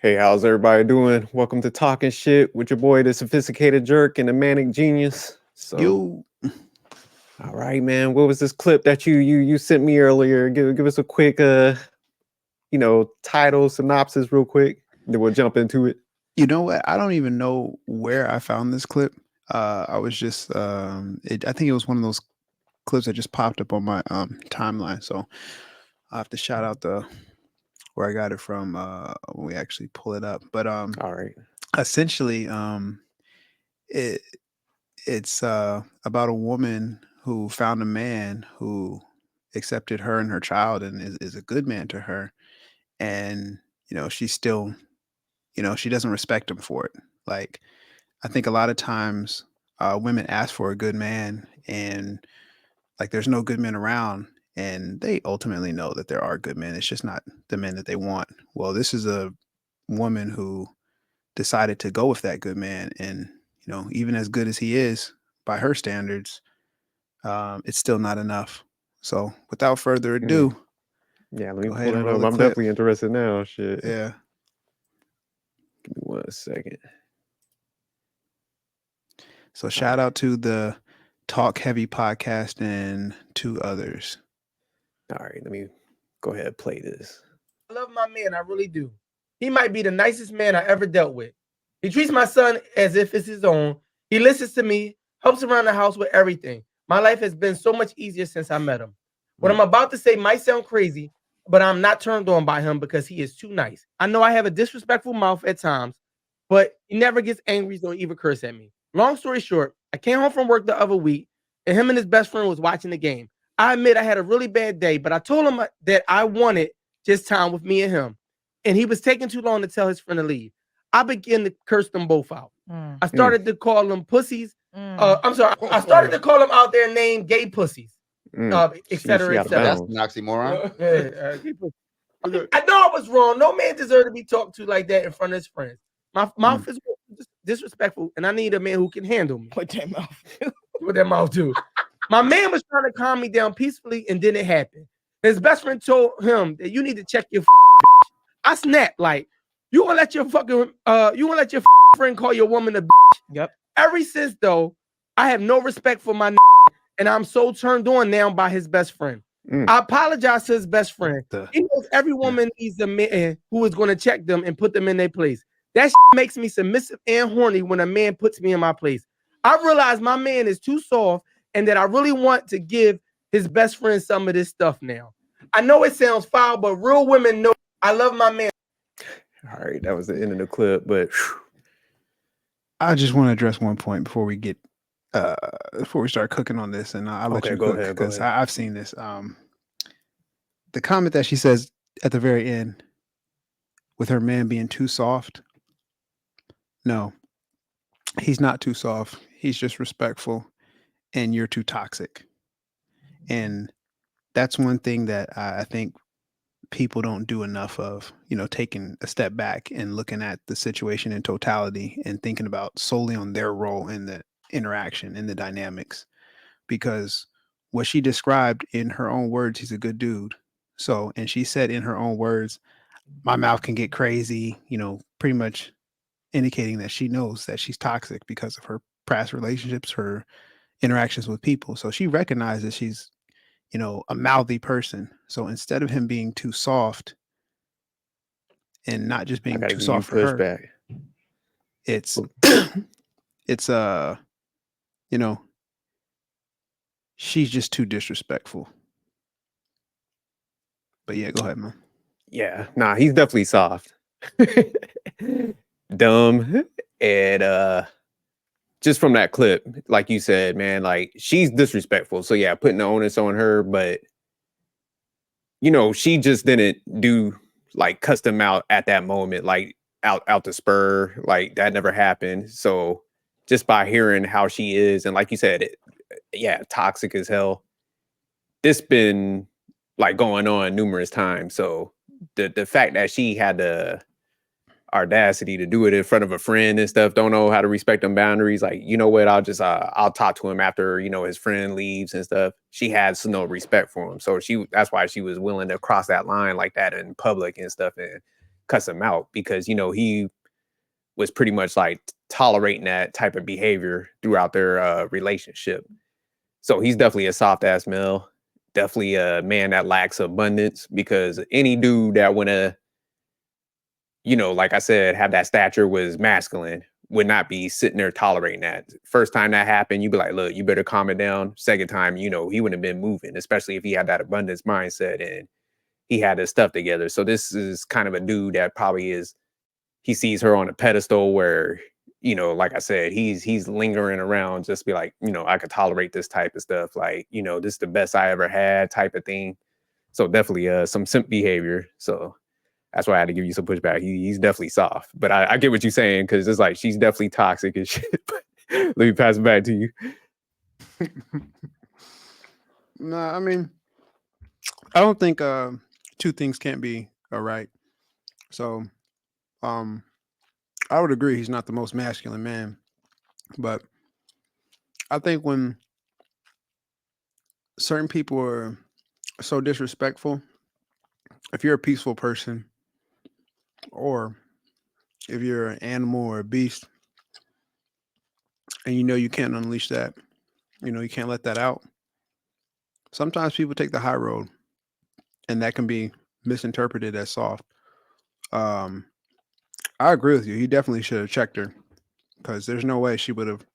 Hey, how's everybody doing? Welcome to Talking Shit with your boy, the Sophisticated Jerk and the Manic Genius. So, You all right, man. What was this clip that you sent me earlier? Give us a quick title synopsis real quick. Then we'll jump into it. you know what? I don't even know where I found this clip. I was just I think it was one of those clips that just popped up on my timeline. So I have to shout out the where I got it from when we actually pull it up. But All right. essentially it it's about a woman who found a man who accepted her and her child and is a good man to her. And she's still, she doesn't respect him for it. Like, I think a lot of times women ask for a good man, and like there's no good men around, and they ultimately know that there are good men. It's just not the men that they want. Well, this is a woman who decided to go with that good man, and even as good as he is by her standards, it's still not enough. So, without further Yeah. ado, Yeah, let me go pull ahead and that roll up. the I'm clip. definitely interested now. Shit. Yeah. Give me 1 second. So shout out to the Talk Heavy podcast and two others. All right, let me go ahead and play this. I love my man. I really do. He might be the nicest man I ever dealt with. He treats my son as if it's his own. He listens to me, helps around the house with everything. My life has been so much easier since I met him. What I'm about to say might sound crazy, but I'm not turned on by him because he is too nice. I know I have a disrespectful mouth at times, but he never gets angry or even curse at me. Long story short, I came home from work the other week, and him and his best friend was watching the game. I admit I had a really bad day, but I told him that I wanted just time with me and him. And he was taking too long to tell his friend to leave. I began to curse them both out. I started to call them pussies. I'm sorry. I started to call them out their name gay pussies, et cetera, et That's cetera. an oxymoron. I know I was wrong. No man deserves to be talked to like that in front of his friends. My mouth is disrespectful, and I need a man who can handle me. What that mouth? What that mouth do? My man was trying to calm me down peacefully, and then it happened. His best friend told him that you need to check your. I snapped like, you gonna let your friend call your woman a bitch? Yep. Ever since though, I have no respect for my and I'm so turned on now by his best friend. I apologize to his best friend. He knows every woman needs a man who is going to check them and put them in their place. That makes me submissive and horny when a man puts me in my place. I realize my man is too soft and that I really want to give his best friend some of this stuff now. I know it sounds foul, but real women know I love my man. all right. That was the end of the clip, but I just want to address one point before we get before we start cooking on this, and I'll let Okay, you go cook ahead, go because ahead. I've seen this. The comment that she says at the very end with her man being too soft. No, he's not too soft. He's just respectful, and you're too toxic. And that's one thing that I think people don't do enough of, taking a step back and looking at the situation in totality and thinking about solely on their role in the interaction in the dynamics. Because what she described in her own words, he's a good dude. So, and she said in her own words, my mouth can get crazy, pretty much indicating that she knows that she's toxic because of her past relationships, her interactions with people. So she recognizes she's, a mouthy person. So instead of him being too soft and not just I being gotta too give you soft for her, pushback. it's it's you know, she's just too disrespectful. But yeah, go ahead, man. Yeah, nah, he's definitely soft. Dumb. And just from that clip, like you said, man, like she's disrespectful. So yeah, putting the onus on her, but she just didn't do like cuss them out at that moment, like out the spur, like that never happened. So just by hearing how she is, and like you said, yeah, toxic as hell. This been like going on numerous times. So the fact that she had the audacity to do it in front of a friend and stuff, don't know how to respect them boundaries. Like, you know what? I'll talk to him after, his friend leaves and stuff. She has no respect for him. So that's why she was willing to cross that line like that in public and stuff and cuss him out because, you know, he was pretty much like tolerating that type of behavior throughout their relationship. So he's definitely a soft ass male, definitely a man that lacks abundance because any dude that want to, you know, like I said, have that stature was masculine would not be sitting there tolerating that. First time that happened, you'd be like, look, you better calm it down. Second time, you know, he wouldn't have been moving, especially if he had that abundance mindset and he had his stuff together. So this is kind of a dude that probably is, he sees her on a pedestal where, you know, like I said, he's lingering around, just be like, you know, I could tolerate this type of stuff. Like, you know, this is the best I ever had type of thing. So definitely some simp behavior. So that's why I had to give you some pushback. He's definitely soft, but I get what you're saying because it's like she's definitely toxic and shit. But let me pass it back to you. Nah, I mean, I don't think two things can't be all right. So, I would agree he's not the most masculine man, but I think when certain people are so disrespectful, if you're a peaceful person or if you're an animal or a beast and you know you can't unleash that, you know, you can't let that out. Sometimes people take the high road and that can be misinterpreted as soft. Um, I agree with you. He definitely should have checked her because there's no way she would have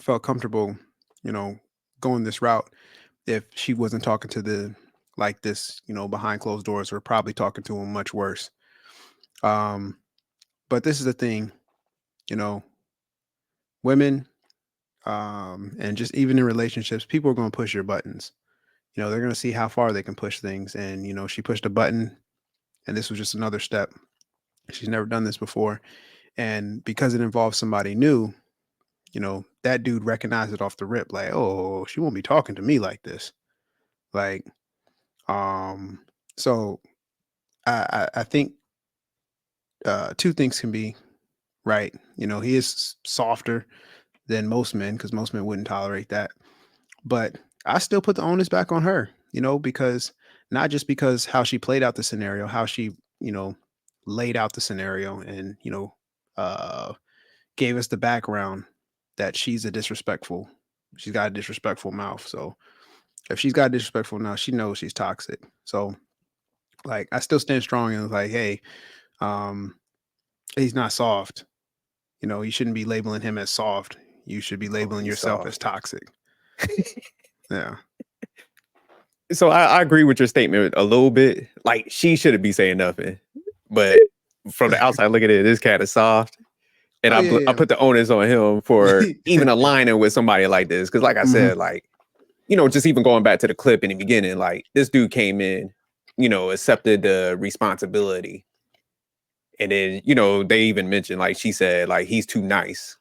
felt comfortable, you know, going this route if she wasn't talking to the like this, you know, behind closed doors or probably talking to him much worse. Um, but this is the thing, you know, women, and just even in relationships, people are going to push your buttons. You know, they're going to see how far they can push things. And, you know, she pushed a button and this was just another step. She's never done this before. And because it involves somebody new, you know, that dude recognized it off the rip, like, oh, she won't be talking to me like this. Like, um, so I think two things can be right. You know, he is softer than most men because most men wouldn't tolerate that. But I still put the onus back on her, you know, because not just because how she played out the scenario, how she, you know, laid out the scenario and, you know, uh, gave us the background that she's got a disrespectful mouth. So if she's got a disrespectful mouth, she knows she's toxic. So like, I still stand strong and like, hey, um, he's not soft. You know, you shouldn't be labeling him as soft. You should be Oh, labeling he's yourself soft. as toxic. Yeah. So I agree with your statement a little bit. Like she shouldn't be saying nothing, but from the outside looking at it, this cat is soft. And Oh I yeah, put the onus on him for even yeah. aligning with somebody like this. Cause like I Mhm. said, like, you know, just even going back to the clip in the beginning, like this dude came in, you know, accepted the responsibility. And then, you know, they even mentioned, like she said, like he's too nice.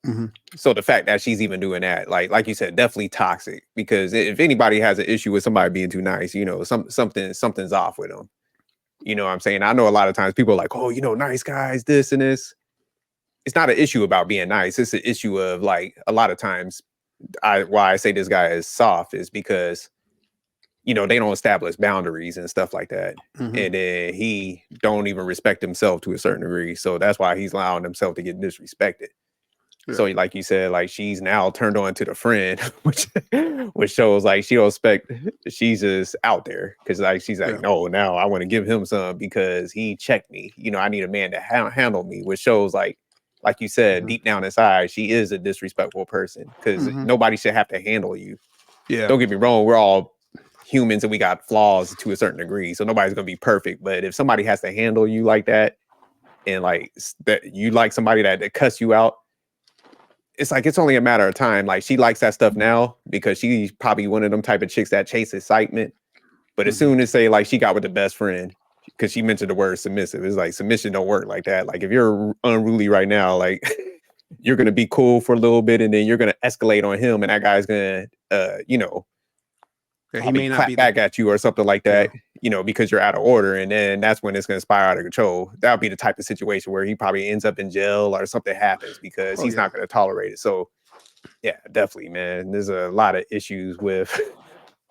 Mhm. So the fact that she's even doing that, like you said, definitely toxic. Because if anybody has an issue with somebody being too nice, you know, something's off with them. You know what I'm saying? I know a lot of times people are like, oh, you know, nice guys, this and this. It's not an issue about being nice. It's an issue of like a lot of times why I say this guy is soft is because, you know, they don't establish boundaries and stuff like that. Mhm. And then he don't even respect himself to a certain degree. So that's why he's allowing himself to get disrespected. So Yeah. like you said, like she's now turned on to the friend, which shows like she don't expect she's just out there. Cause like she's like, Yeah. no, now I want to give him some because he checked me. You know, I need a man to handle me, which shows like you said, Mhm. deep down inside, she is a disrespectful person because Mhm. nobody should have to handle you. Yeah. Don't get me wrong, we're all humans and we got flaws to a certain degree. So nobody's gonna be perfect. But if somebody has to handle you like that, and like that you like somebody that cuss you out, it's like it's only a matter of time. Like she likes that stuff now because she's probably one of them type of chicks that chase excitement. But as Mhm. soon as say like she got with the best friend, because she mentioned the word submissive, it's like submission don't work like that. Like if you're unruly right now, like you're gonna be cool for a little bit and then you're gonna escalate on him, and that guy's gonna you know, Yeah, he probably may not be clap the back at you or something like yeah. that, you know, because you're out of order. And then that's when it's going to spiral out of control. That'll be the type of situation where he probably ends up in jail or something happens because Oh he's yeah. not going to tolerate it. So, yeah, definitely, man. There's a lot of issues with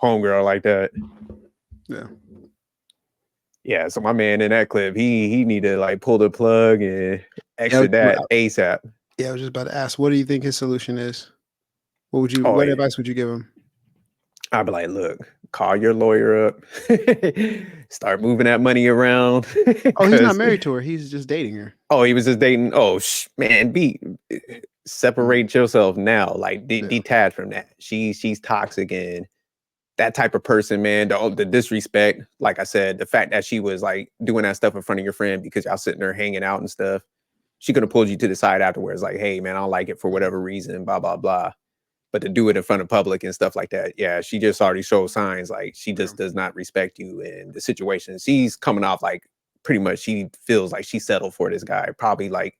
homegirl like that. Yeah. Yeah, so my man in that clip, he need to like pull the plug and Yeah, exit that ASAP. yeah, I was just about to ask, what do you think his solution is? Oh What yeah. advice would you give him? I'd be like, look, call your lawyer up, start moving that money around. Oh, he's not Cause married to her. He's just dating her. oh, he was just dating. Oh man, separate yourself now. Like Yeah. detach from that. She's toxic and that type of person, man. The disrespect, like I said, the fact that she was like doing that stuff in front of your friend because y'all sitting there hanging out and stuff. She could have pulled you to the side afterwards, like, hey man, I don't like it for whatever reason, blah blah blah. But to do it in front of public and stuff like that, yeah, she just already shows signs like she Yeah. just does not respect you and the situation. She's coming off like pretty much she feels like she settled for this guy, probably like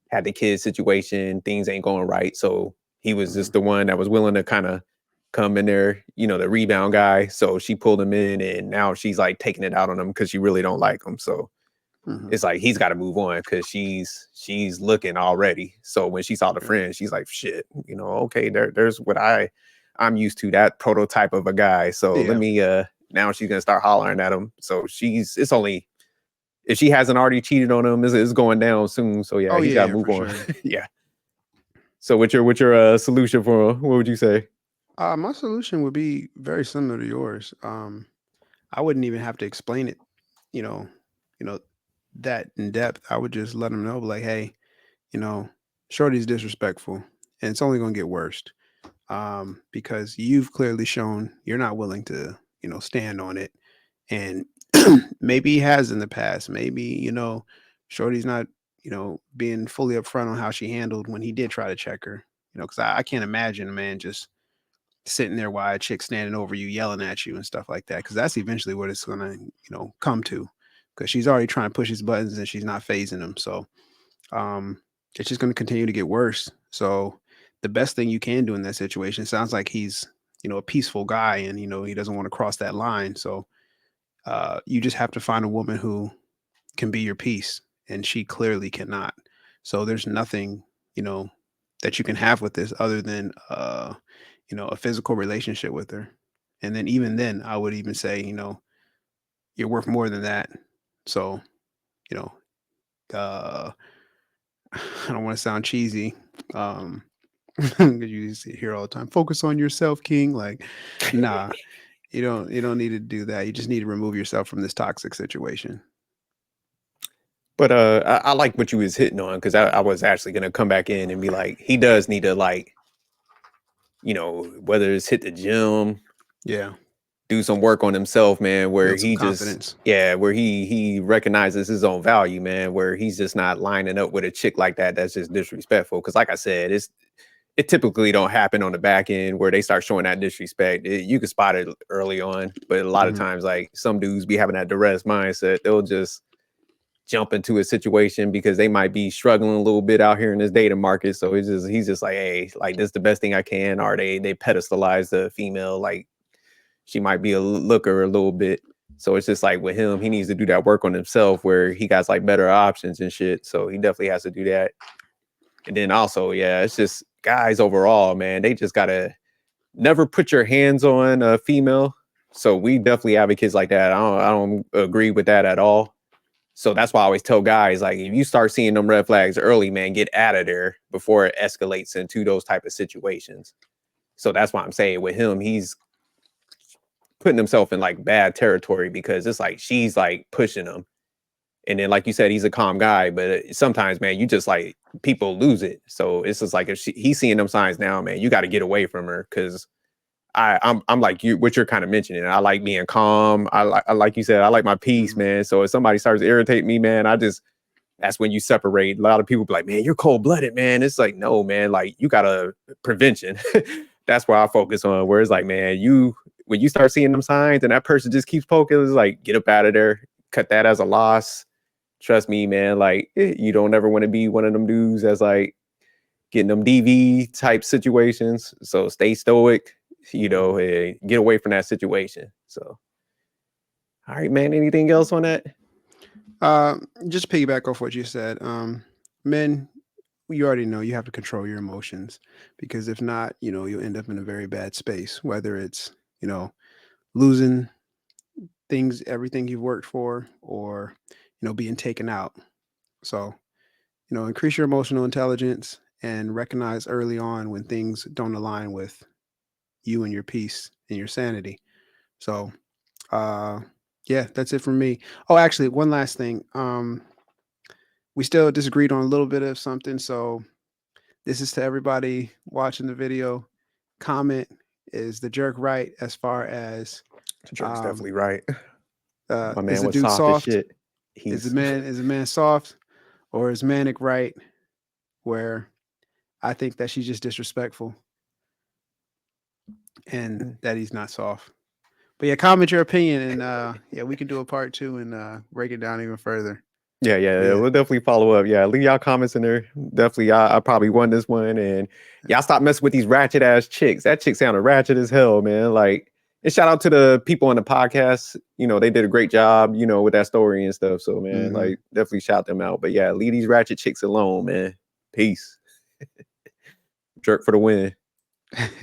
had the kid situation, things ain't going right. So he was just the one that was willing to kind of come in there, the rebound guy. So she pulled him in and now she's like taking it out on him because she really don't like him. So Mhm. it's like he's got to move on because she's looking already. So when she saw the friend, she's like, shit, okay, there's what I'm used to, that prototype of a guy. So Yeah. let me now she's gonna start hollering at him. So it's only if she hasn't already cheated on him, it's going down soon. So yeah, Oh he's yeah, got to yeah, move for on. sure. Yeah. So what's your solution for him? What would you say? My solution would be very similar to yours. I wouldn't even have to explain it, you know, you know, that in depth. I would just let them know, like, hey, you know, Shorty's disrespectful, and it's only going to get worse. Because you've clearly shown you're not willing to, stand on it, and maybe he has in the past. Maybe Shorty's not, being fully upfront on how she handled when he did try to check her. Because I can't imagine a man just sitting there while a chick standing over you yelling at you and stuff like that, because that's eventually what it's gonna come to, because she's already trying to push his buttons and she's not phasing him. So um it's just going to continue to get worse. So the best thing you can do in that situation, sounds like he's a peaceful guy, and he doesn't want to cross that line. So you just have to find a woman who can be your peace, and she clearly cannot. So there's nothing that you can have with this other than a physical relationship with her. And then even then, I would even say, you're worth more than that. So, you know, uh, I don't want to sound cheesy. Because you hear all the time, focus on yourself, King. Like, nah, you don't need to do that. You just need to remove yourself from this toxic situation. But I like what you was hitting on because I was actually gonna come back in and be like, he does need to like, whether it's hit the gym, Yeah. do some work on himself, man, where Build some he just confidence. where he recognizes his own value, man, where he's just not lining up with a chick like that that's just disrespectful. Cause like I said, it typically don't happen on the back end where they start showing that disrespect. You can spot it early on, but a lot of Mhm. times like some dudes be having that duress mindset. They'll just jump into a situation because they might be struggling a little bit out here in this dating market. So he's just like, hey, like this is the best thing I can. Or they pedestalize the female like she might be a looker a little bit. So it's just like with him, he needs to do that work on himself where he got like better options and shit. So he definitely has to do that. And then also, yeah, it's just guys overall, man, they just gotta never put your hands on a female. So we definitely advocates like that. I don't agree with that at all. So that's why I always tell guys, like, if you start seeing them red flags early, man, get out of there before it escalates into those type of situations. So that's why I'm saying with him, he's putting himself in like bad territory because it's like she's like pushing him. And then, like you said, he's a calm guy, but sometimes, man, you just like people lose it. So it's just like if he's seeing them signs now, man, you got to get away from her because I'm like you, what you're kind of mentioning. I like being calm. Like you said, I like my peace, Mhm. man. So if somebody starts to irritate me, man, that's when you separate. A lot of people be like, man, you're cold blooded, man. It's like, no, man, like you gotta prevention. That's where I focus on. Where it's like, man, when you start seeing them signs and that person just keeps poking, it's like, get up out of there, cut that as a loss. Trust me, man. Like, you don't ever want to be one of them dudes that's like getting them DV type situations. So stay stoic, and get away from that situation. So, all right, man. Anything else on that? Just piggyback off what you said. Men, you already know you have to control your emotions, because if not, you'll end up in a very bad space. Whether it's losing everything you've worked for, or being taken out. So increase your emotional intelligence and recognize early on when things don't align with you and your peace and your sanity. So yeah, that's it for me. Oh, actually, one last thing. We still disagreed on a little bit of something, so this is to everybody watching the video. Comment, is the jerk right as far as Jerk's definitely right. My is man the was dude soft as soft? shit. Is the He's man soft, or is Manic right? Where I think that she's just disrespectful and that he's not soft. But yeah, comment your opinion, and yeah, we can do a part 2 and break it down even further. yeah, we'll definitely follow up. Yeah, leave y'all comments in there. Definitely, I probably won this one, and y'all stop messing with these ratchet ass chicks. That chick sounded ratchet as hell, man. Like, and shout out to the people on the podcast. They did a great job, with that story and stuff. So, man, like, definitely shout them out. But yeah, leave these ratchet chicks alone, man. Peace. Jerk for the win.